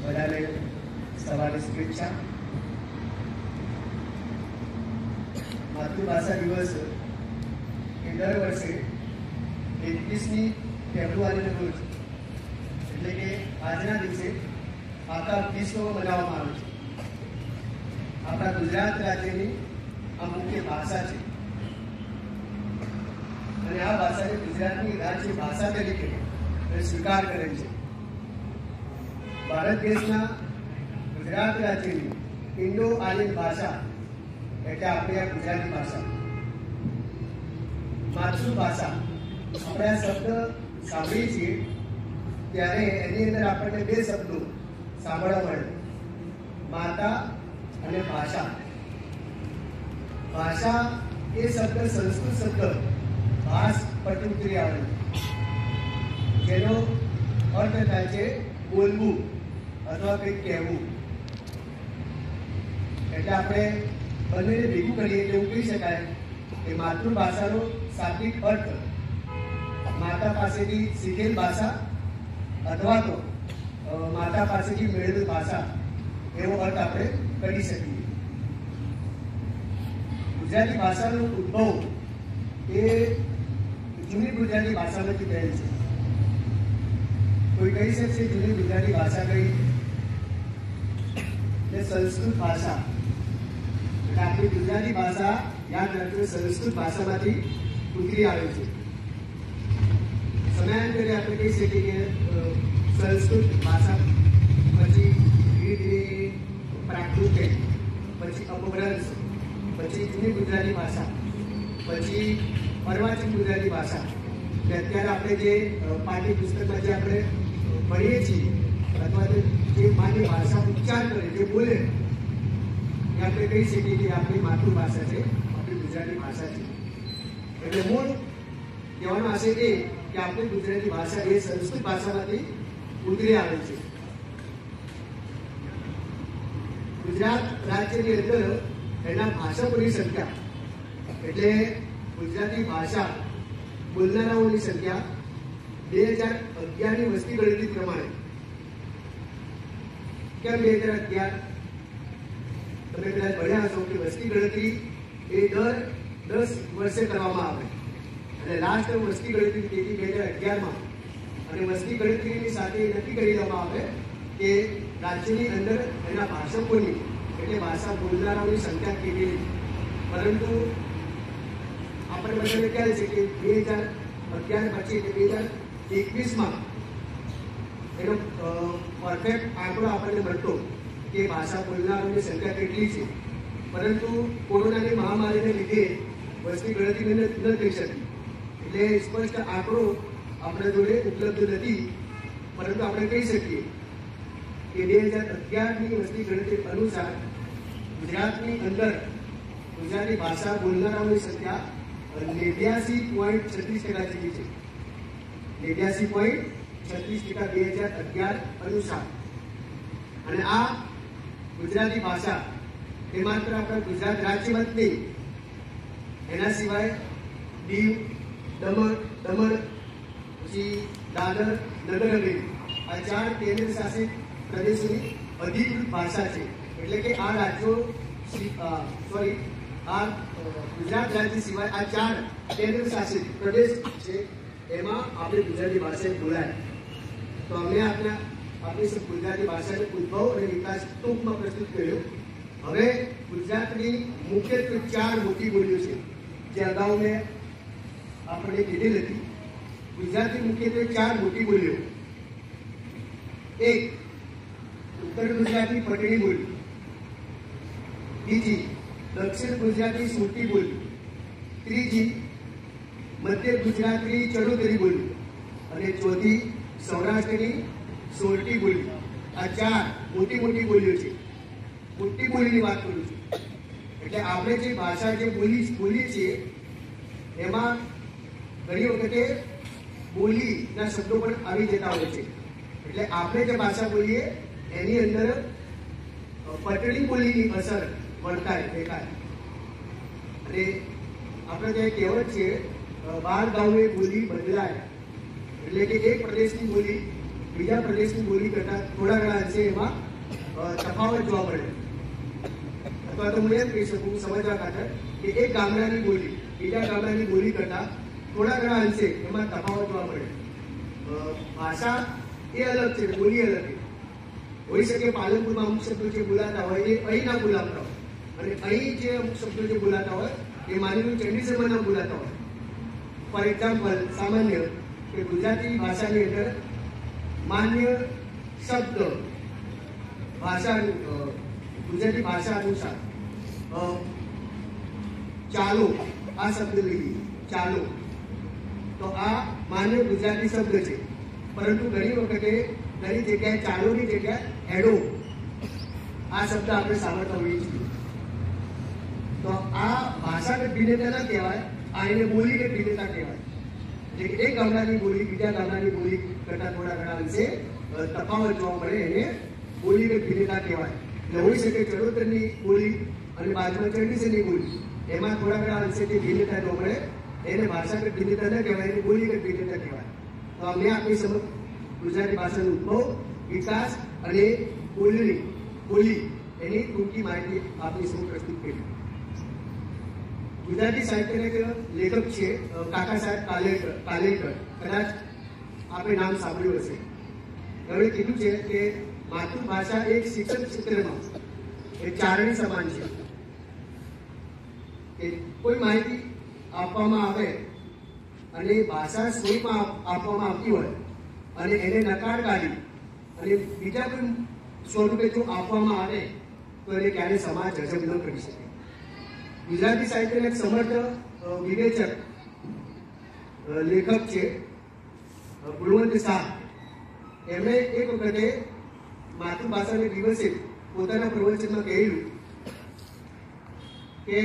બધાને સવારે શુભેચ્છા. માતૃભાષા દિવસ એ દર વર્ષે 21મી ફેબ્રુઆરીના રોજ એટલે કે આજના દિવસે આખા વિશ્વમાં મનાવવામાં આવે છે. આપણા ગુજરાત રાજ્યની આ મુખ્ય ભાષા છે અને આ ભાષાને ગુજરાતની રાજ્ય ભાષા તરીકે સ્વીકાર કરેલ છે. ભારત દેશના ગુજરાત રાજ્યની ઇન્ડો આર્યન ભાષા એટલે આપણી આ ગુજરાતી ભાષા. માતૃભાષા આપણે આ શબ્દ સાંભળીએ છીએ ત્યારે એની અંદર આપણને બે શબ્દો સાંભળવા મળે, માતા અને ભાષા. ભાષા એ શબ્દ સંસ્કૃત શબ્દ ભાષ પરથી ઉતરી આવે જેનો અર્થ થાય છે બોલવું અથવા કંઈક કહેવું. એટલે આપણે બંનેને ભેગું કરીએ એટલે એવું કહી શકાય કે માતૃભાષાનો શાબ્દિક અર્થ માતા પાસેથી શીખેલ ભાષા અથવા તો માતા પાસેથી મેળવેલ ભાષા એવો અર્થ આપણે કરી શકીએ. ગુજરાતી ભાષાનો ઉદ્ભવ એ જૂની ગુજરાતી ભાષામાંથી થયેલ છે. કોઈ કહી શકશે જૂની ગુજરાતી ભાષા કઈ? સંસ્કૃત ભાષા. એટલે આપણી ગુજરાતી ભાષા યાદ રાખજો સંસ્કૃત ભાષામાંથી ઉતરી આવે છે. સમયાંતરે આપણે કહી શકીએ કે સંસ્કૃત ભાષા પછી ધીરે ધીરે પ્રાકૃત, પછી અપભ્રંશ, પછી જૂની ગુજરાતી ભાષા, પછી અર્વાચીન ગુજરાતી ભાષા. અત્યારે આપણે જે પાઠ્યપુસ્તકમાં જે આપણે ભણીએ છીએ અથવા જે માની ભાષા ઉચ્ચાર કરે, જે બોલે એ આપણે કહી શકીએ કે આપણી માતૃભાષા છે, આપણી ગુજરાતી ભાષા છે. એટલે મૂળ કહેવાનો આશય એ કે આપણી ગુજરાતી ભાષા એ સંસ્કૃત ભાષામાંથી ઉતરી આવે છે. ગુજરાત રાજ્યની અંદર એના ભાષાઓની સંખ્યા એટલે ગુજરાતી ભાષા બોલનારાઓની સંખ્યા 2011ની વસ્તી ગણતરી પ્રમાણે. કેમ 2011? તમે કદાચ ભણ્યા હશો કે વસ્તી ગણતરી એ દર 10 વર્ષે કરવામાં આવે અને લાસ્ટ વસ્તી ગણતરી થઈ 2011માં. અને વસ્તી ગણતરીની સાથે નક્કી કરી દેવામાં આવે કે રાજ્યની અંદર એના ભાષકોની એટલે ભાષા બોલનારાઓની સંખ્યા કેટલી. પરંતુ આપણે બધાને ખ્યાલ છે કે 2011 પછી એટલે 2021માં એનો પરફેક્ટ આંકડો આપણને મળતો કે ભાષા બોલનારાઓની સંખ્યા કેટલી છે. પરંતુ કોરોનાની મહામારીને લીધે વસ્તી ગણતરી ન થઈ શકી એટલે સ્પષ્ટ આંકડો આપણા જોડે ઉપલબ્ધ નથી. પરંતુ આપણે કહી શકીએ કે 2011ની વસ્તી ગણતરી અનુસાર ગુજરાતની અંદર ગુજરાતી ભાષા બોલનારાઓની સંખ્યા 89.36% જેટલી છે. 89.36% 2011 અનુસાર. અને આ ગુજરાતી ભાષા એ માત્ર આપણા ગુજરાત રાજ્યમાં જ નહીં, એના સિવાય દીવ, દમણ, પછી દાદર, નગર હવેલી આ 4 કેન્દ્ર શાસિત પ્રદેશોની અધિકૃત ભાષા છે. એટલે કે આ રાજ્યો આ ગુજરાત રાજ્ય સિવાય આ 4 કેન્દ્ર શાસિત પ્રદેશ છે એમાં આપણી ગુજરાતી ભાષા બોલાય. તો અમે આપણી ગુજરાતી ભાષાનો ઉદ્ભવ અને વિકાસ ટૂંકમાં પ્રસ્તુત કર્યો. હવે ગુજરાતની મુખ્યત્વે 4 મોટી બોલીઓ છે જે અગાઉ મેં આપણે કીધેલ હતી. ગુજરાતની મુખ્યત્વે 4 મોટી બોલીઓ. એક ઉત્તર ગુજરાતી પટણી બોલી, બીજી દક્ષિણ ગુજરાતી સુરતી બોલી, ત્રીજી મધ્ય ગુજરાતની ચરોતરી બોલી અને ચોથી સૌરાષ્ટ્રની સોરઠી બોલી. આ 4 મોટી બોલીઓ છે. મોટી બોલીની વાત કરું છું એટલે આપણે જે ભાષા જે બોલીએ છીએ એમાં ઘણી વખતે બોલીના શબ્દો પણ આવી જતા હોય છે. એટલે આપણે જે ભાષા બોલીએ એની અંદર પટણી બોલીની અસર વર્તાય દેખાય. અને આપણે ત્યાં કહેવત છે 12 ગાઉએ બોલી બદલાય. એટલે કે એક પ્રદેશની બોલી બીજા પ્રદેશની બોલી કરતાં થોડા ઘણા અંશે એમાં તફાવત જોવા મળે, અથવા તો હું એમ કહી શકું સમજવા ખાતર કે એક ગામડાની બોલી બીજા ગામડાની બોલી કરતાં થોડા ઘણા અંશે એમાં તફાવત જોવા મળે. ભાષા એ અલગ છે, બોલી અલગ છે. હોઈ શકે પાલનપુરમાં અમુક શબ્દો જે બોલાતા હોય એ અહીં ના બોલાતા હોય, અને અહીં જે અમુક શબ્દો જે બોલાતા હોય એ માની લો ચંડીસરમાં ના બોલાતા હોય. ફોર એક્ઝામ્પલ, સામાન્ય કે ગુજરાતી ભાષાની અંદર માન્ય શબ્દ ભાષા ગુજરાતી ભાષા અનુસાર ચાલો આ શબ્દ લઈએ, ચાલો તો આ માન્ય ગુજરાતી શબ્દ છે, પરંતુ ઘણી વખતે ઘણી જગ્યાએ ચાલોની જગ્યાએ હેડો આ શબ્દ આપણે સાંભળતા હોઈએ છીએ. તો આ ભાષાગત ભિન્નતા ના કહેવાય, આ એને બોલીગત ભિન્નતા કહેવાય. એક ગામડાની બોલી બીજા ગામડાની બોલી કરતા થોડા ઘણા અંશે તફાવત જોવા મળે, એને બોલીગત ભિન્નતા કહેવાય. એટલે હોઈ શકે ચરોતરની બોલી અને બાજુમાં ચંડીસરની બોલી એમાં થોડા ઘણા અંશે જે ભિન્નતા જોવા મળે એને ભાષાગત ભિન્નતા ન કહેવાય, એને બોલીગત ભિન્નતા કહેવાય. તો અમને આપણી સમજ ગુજરાતી ભાષાનો ઉદ્ભવ, વિકાસ અને બોલી એની ટૂંકી માહિતી આપણી સમક્ષ પ્રસ્તુત કરી. ગુજરાતી સાહિત્યના લેખક છે કાકા સાહેબ કાલેલકર, કદાચ આપણે નામ સાંભળ્યું હશે. એમણે કીધું છે કે માતૃભાષા એક શિક્ષણ ક્ષેત્રમાં એક ચારણી સમાન છે. કે કોઈ માહિતી આપવામાં આવે અને ભાષા સ્વરૂપમાં આપવામાં આવતી હોય અને એને નકાર કાઢી અને બીજા કોઈ સ્વરૂપે જો આપવામાં આવે તો એને ક્યારે સમાજ હજમ ન કરી શકે. ગુજરાતી સાહિત્યના એક સમર્થ વિવેચક લેખક છે ગુણવંત શાહ. એમણે એક વખતે માતૃભાષાને દિવસે પોતાના પ્રવચનમાં કહેલું કે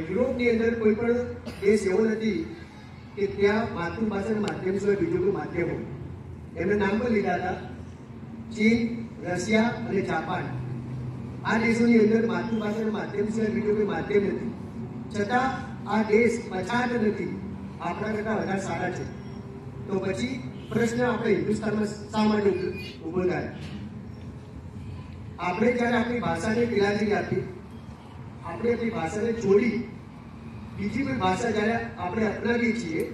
યુરોપની અંદર કોઈ પણ દેશ એવો નથી કે ત્યાં માતૃભાષાના માધ્યમ સિવાય બીજું કોઈ માધ્યમ હોય. એમને નામ પણ લીધા હતા ચીન, રશિયા અને જાપાન. આ દેશોની અંદર માતૃભાષાના માધ્યમ સિવાય બીજું કોઈ માધ્યમ નથી, છતાં આ દેશ પછાત નથી, આપણા કરતાં વધારે સારા છે. તો પછી પ્રશ્ન આપણે હિન્દુસ્તાનમાં શા માટે ઉભો થાય? આપણે જ્યારે આપણી ભાષાને તિલાંજલિ આપી, આપણે આપણી ભાષાને છોડી બીજી કોઈ ભાષા જ્યારે આપણે અપનાવીએ છીએ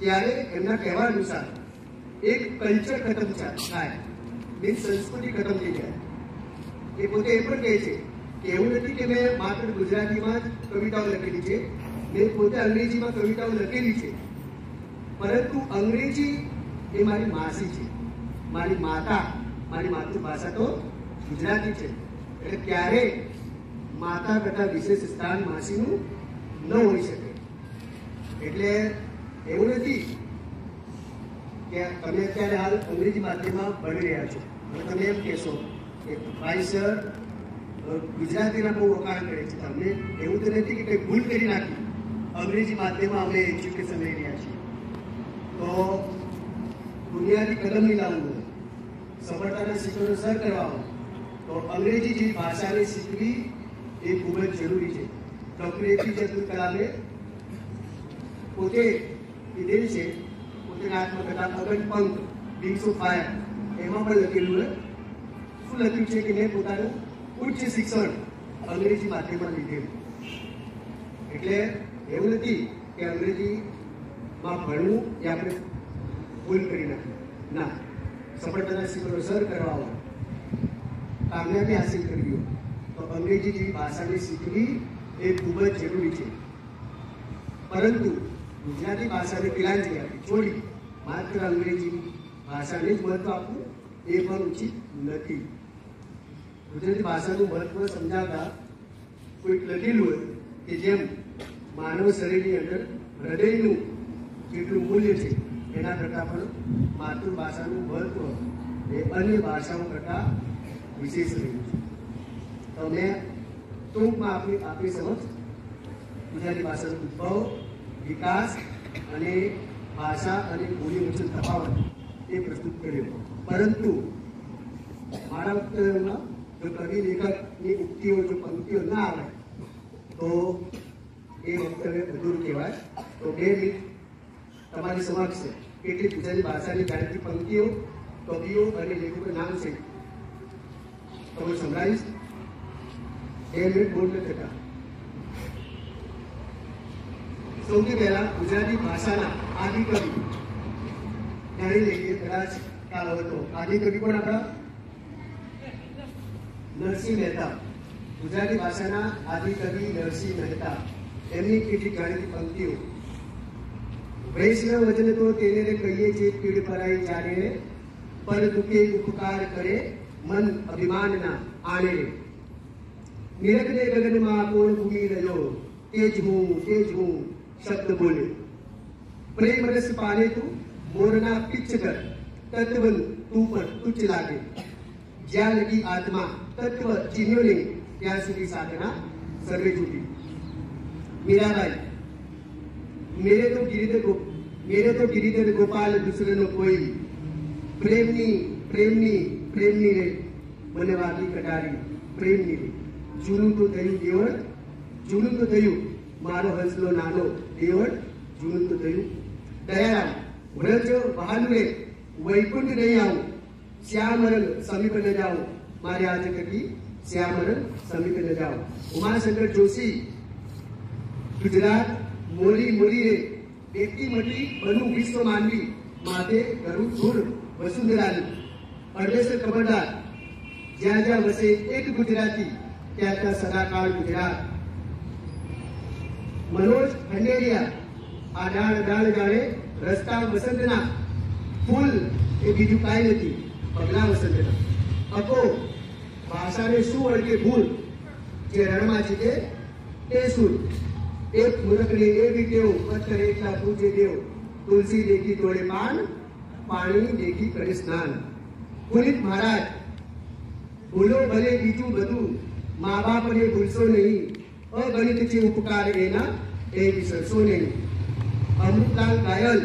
ત્યારે એમના કહેવા અનુસાર એક કલ્ચર ખતમ થાય, મીન્સ સંસ્કૃતિ ખતમ થઈ જાય. એ પોતે એ પણ કહે છે કે એવું નથી કે મેં માત્ર ગુજરાતીમાં જ કવિતાઓ લખેલી છે, મેં પોતે અંગ્રેજીમાં કવિતાઓ લખેલી છે, પરંતુ અંગ્રેજી એ મારી માસી છે, મારી માતા, મારી માતૃભાષા તો ગુજરાતી છે. એટલે ક્યારે માતા કરતા વિશેષ સ્થાન માસીનું ન હોઈ શકે. એટલે એવું નથી કે તમે અત્યારે હાલ અંગ્રેજી માધ્યમમાં ભણી રહ્યા છો અને તમે એમ કહેશો કે ભાઈ સર ગુજરાતીના બહુ વખાણ કરે છે. તમને એવું તો નથી કે કંઈ ભૂલ કરી નાખી, અંગ્રેજી માધ્યમમાં અમે એજ્યુકેશન લઈ રહ્યા છીએ તો દુનિયાથી કદમ મિલાવવું, સફળતાના શિખરો સર કરવા હોય તો અંગ્રેજી જેવી ભાષાને શીખવી એ ખૂબ જ જરૂરી છે. ડૉક્ટર એપીજે અબ્દુલ કલામે પોતે કીધેલ છે પોતાના આત્મકથા અગન પંખ વિંગ્સ ઓફ ફાયર એમાં પણ લખેલું શું લખ્યું છે કે મેં પોતાનું ઉચ્ચ શિક્ષણ અંગ્રેજી માધ્યમમાં લીધેલું. એટલે એવું નથી કે અંગ્રેજીમાં ભણવું એ આપણે ભૂલ કરી નાખી, ના. સફળતાના શિખરો સર કરવા હોય, કામયાબી હાસિલ કરવી હોય તો અંગ્રેજી જેવી ભાષાને શીખવી એ ખૂબ જ જરૂરી છે. પરંતુ ગુજરાતી ભાષાને તિલાંજલિ આપી છોડી માત્ર અંગ્રેજી ભાષાને જ મહત્વ આપવું એ પણ ઉચિત નથી. ગુજરાતી ભાષાનું મહત્વ સમજાવતા કોઈક લખેલું હોય કે જેમ માનવ શરીરની અંદર હૃદયનું જેટલું મૂલ્ય છે એના કરતાં પણ માતૃભાષાનું મહત્વ એ અન્ય ભાષાઓ કરતાં વિશેષ રહ્યું છે. તો મેં ટૂંકમાં આપણી સમક્ષ ગુજરાતી ભાષાનો ઉદ્ભવ, વિકાસ અને ભાષા અને બોલી વચ્ચે તફાવત એ પ્રસ્તુત કર્યો. પરંતુ મારા વક્તવ્યમાં જો કવિ લેખકની ઉક્તિઓ જો પંક્તિઓ ના આવે તો એ વક્તવ્ય અધૂરું કહેવાય. તો 2 મિનિટ તમારી સમક્ષ કેટલીક ગુજરાતી ભાષાની જાણીતી પંક્તિઓ કવિઓ અને લેખકો નામ છે. તમે સંભળાવીશ 2 મિનિટ બોલ ન થતા. સૌથી પહેલા ગુજરાતી ભાષાના આદિ કવિ જાણી લઈએ. કદાચ ખ્યાલ હોય તો આદિ કવિ કોણ આપણા? નરસિંહ મહેતા. ગુજરાતી ભાષાના આદિ કવિ નરસિંહ મહેતા. એમની કેટલીક જાણીતી પંક્તિઓ. વૈષ્ણવ વચન તો તેને કહીએ છે પીડ પરાઈ જાણે, પર દુખે ઉપકાર કરે મન અભિમાનના આણે. નિરખને ગગનમાં પૂર્ણ ભૂમિ રહ્યો, તેજ હું શબ્દ બોલે. પ્રેમ રસ પાલે તું મોરના પિચ્છ કર, તત્વ તું પર તુચ્છ લાગે. જ્યાં લગી આત્મા તત્વ ચિહ્નો નહીં, ત્યાં સુધી સાધના સર્વે જુટી. મીરાબાઈ. मेरे तो गिरिधर गोपाल दूसरे नो कोई, प्रेमनी रे મને વાગી કટારી પ્રેમની રે. જૂનું તો થયું દેવળ, જૂનું તો થયું મારો હંસલો નાનો દેવળ, જૂનું તો થયું. દયારામ. વ્રજ બહાનું રે વૈકુંઠ નહીં આવું, શ્યામરંગ સમીપ ન જાઉં, મારે આજે કકી શ્યામરંગ સમીપ ન જાઉં. ઉમાશંકર જોશી. ગુજરાત મોરી રે એકથી મટી બનું વિશ્વ માનવી, માથે કરું ધૂળ વસુંધરાની. અડવેસર ખબરદાર. જ્યાં જ્યાં વસે એક ગુજરાતી, ત્યાં ત્યાં સદાકાળ ગુજરાત. મનોજ ખંડેરિયા. આ ડાળ જાણે રસ્તા વસંતના, ફૂલ એ બીજું કાંઈ નથી, પગલા વસંતના. અકો. ભાષાને શું અડકે ભૂલ, જે રણમાં છે તે સુર. એક મૂર્ખને એવી ટેવ, પથ્થર એટલા પૂજે દેવ. તુલસી દેખી તોડે પાન, પાણી દેખી કરે સ્નાન. પુનિત મહારાજ. ભૂલો ભલે બીજું બધું, મા બાપને ભૂલશો નહીં, અગણિત છે ઉપકાર એના, એ વિસરશો નહીં. અમૃતલાલ ઘાયલ.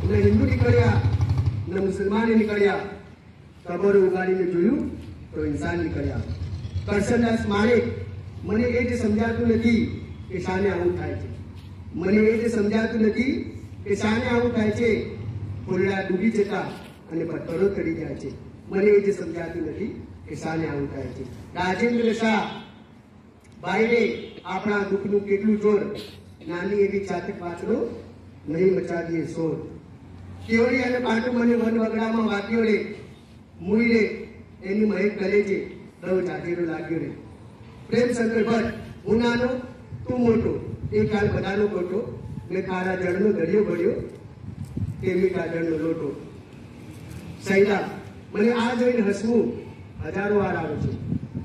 ન હિન્દુ નીકળ્યા ન મુસલમાન નીકળ્યા, કબરો ઉગાડીને જોયું તો ઇન્સાન નીકળ્યા. કરશનદાસ માણેક. મને એ જ સમજાતું નથી કે શાને આવું થાય છે, મને એ જ સમજાતું નથી કે શાને આવું થાય છે. ફૂલડા ડૂબી જતા અને પથ્થરો ચડી જાય છે, મને એ જ સમજાતું નથી કે શાને આવું થાય છે. રાજેન્દ્ર શાહ. ભાઈને આપણા દુઃખનું કેટલું જોર, નાની એવી ચાતક વાંચડો નહીં મચાવીએ શોર. કેવડી અને પાટું મને વન વગડામાં વાગ્યો રે, મુઈ રે એની મહેક કરે છે, દવ જાજેરો લાગ્યો રે. પ્રેમશંકર ભટ્ટ. હું નાનો તું મોટો, એ કાળ બધાનો ખોટો, મેં કાળા જળનો દરિયો ભર્યો, તે મીઠા જળનો લોટો. સૈદા. મને આ જોઈને હસવું હજારો વાર આવે છે,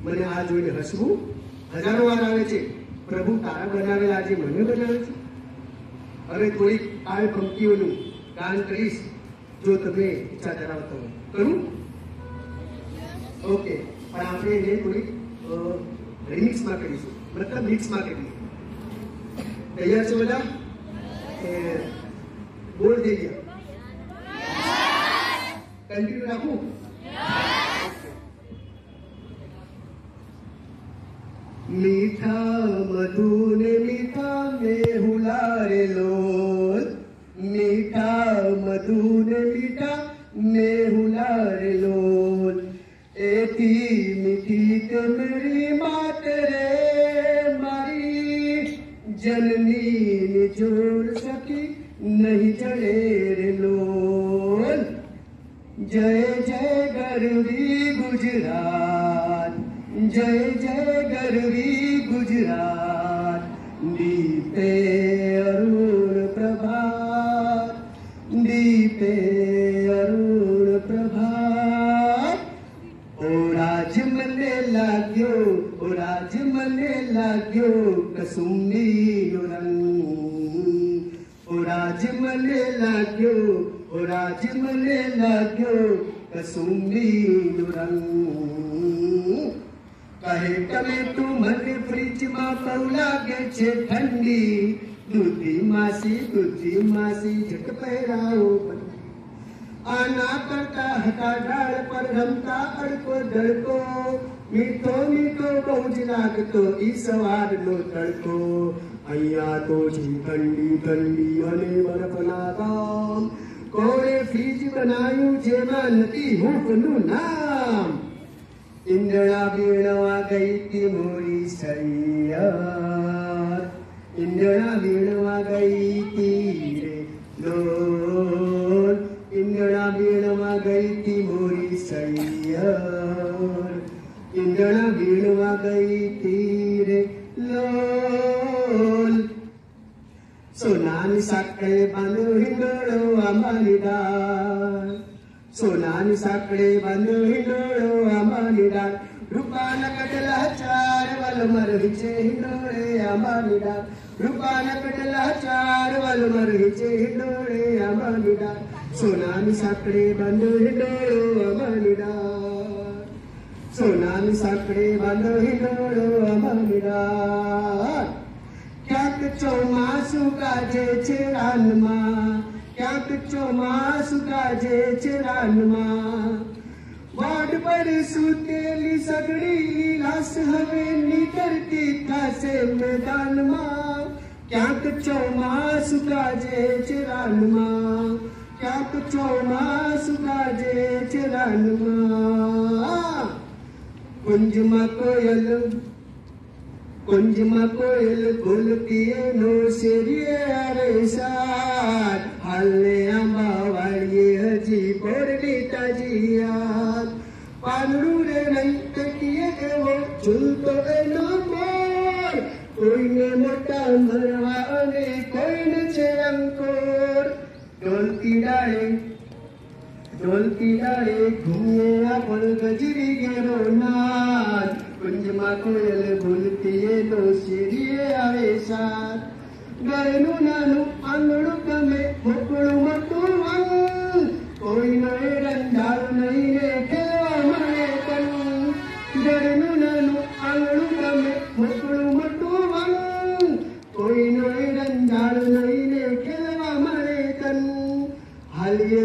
મને આ જોઈને હસવું હજારો વાર આવે છે. પ્રભુ તારા બનાવેલા આજે મને બનાવે છે. હવે થોડીક કાળ પંક્તિઓનું ગાન કરીશ, જો તમે ઈચ્છા ધરાવતા હો. કરું? ઓકે. પણ આપણે એને થોડીક રિમિક્સમાં કરીશું, મતલબ મિક્સમાં કરીશું. તૈયાર છો બધા? બોલ દઈ ગયા. કન્ટિન્યુ રાખું? મીઠા મધુ ને મીઠા મેહુલા રે લોલ, મીઠા મધુ ને મીઠા મેહુલા રે લોલ. એથી મીઠી તે મેરી માત રે, મારી જનની ને જોડ સકી નહીં જડે રે લોલ. જય જય ગરવી ગુજરાત, જય જય ગરવી ગુજરાત. દીપે અરુણ પ્રભાત, દીપે અરુણ પ્રભાત. ઓ રાજ મને લાગ્યો, ઓ રાજ મને લાગ્યો કસુંબીનો રંગ. ઓ રાજ મને લાગ્યો, ઓ રાજ મને લાગ્યો કસુંબીનો રંગ. કહે તમે તું મને ફ્રીજમાં બહુ લાગે છે ઠંડી, દૂધી માસી ઝટ પહેરાવો. આના કરતા હતા ડાળ પર રમતા અડકો દડકો, મીઠો મીઠો બહુ જ લાગતો ઈ સવારનો તડકો. અહીંયા તો છે ઠંડી ઠંડી અને બરફના ગામ, कोणे फ्रीज बनायु जेमा नती हूफनु नाम इंदड़ा बीणवा गई थी मोरी सैयार इंदड़ा बीणवा गई थी रे लोल इंदड़ा बीणवा गई थी मोरी सैयार इंदड़ा बीणवा गई थी रे लोल सोनानी साकडे बांधू हिंडोळो आंबानीदार सोनानी साकडे बांधू हिंडोळो आंबानीदार रूपान कटला चार वलमर हिचे हिंडोळे आंबानीदार रूपान कटला चार वलमर हिचे हिंडोळे आंबानीदार सोनानी साकडे बांधू हिंडोळो आंबानीदार सोनानी साकडे बांधू हिंडोळो आंबानीदार क्यांक चौमासु काजे चिरानमा क्यांक चौमासु काजे चिरानमा वाट पर सुतेली सगड़ी लाश हवेली करती खासे मैदान मा क्यांक चौमासु काजे चिरानमा क्यांक चौमासु काजे चिरानमा कुंजमा कोयल बोलती है नो शेरिए अरे साथ हल्ले अम्बा वालिए हजी बोरली ताजियात पानरू रे नहीं तकिए वो चुल तो नो मोर कोई ने मोटा मरवा ने कोई ने चेरंकोर ढोलकी डाले घूमे अपन गजरी गेरो नाच कुंजमा कोयल बोलती है नो शेरिए आवे साथ गरनु नानु अंगड़ू कमे मुकड़ू मटू वंग कोई नए रंजाल नहीं रे खेवा मरे तन गरनु नानु अंगड़ू कमे मुकड़ू मटू वंग कोई नए रंजाल नहीं रे खेवा मरे तन हालिए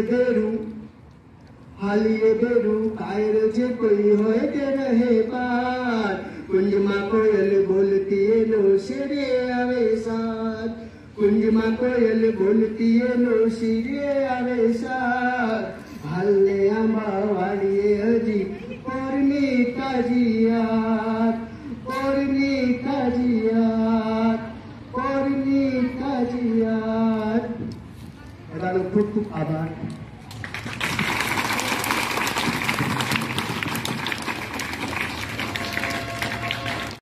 बेरू कायर जे कोई होए के रहे पार कुंजमा कोयल बोलती है नो शेरे आवे साथ कुंजमा कोयल बोलती है नो शेरे आवे साथ हल्ले अम्बा वालिए हजी ओरनी काजियात खूब खूब आभार।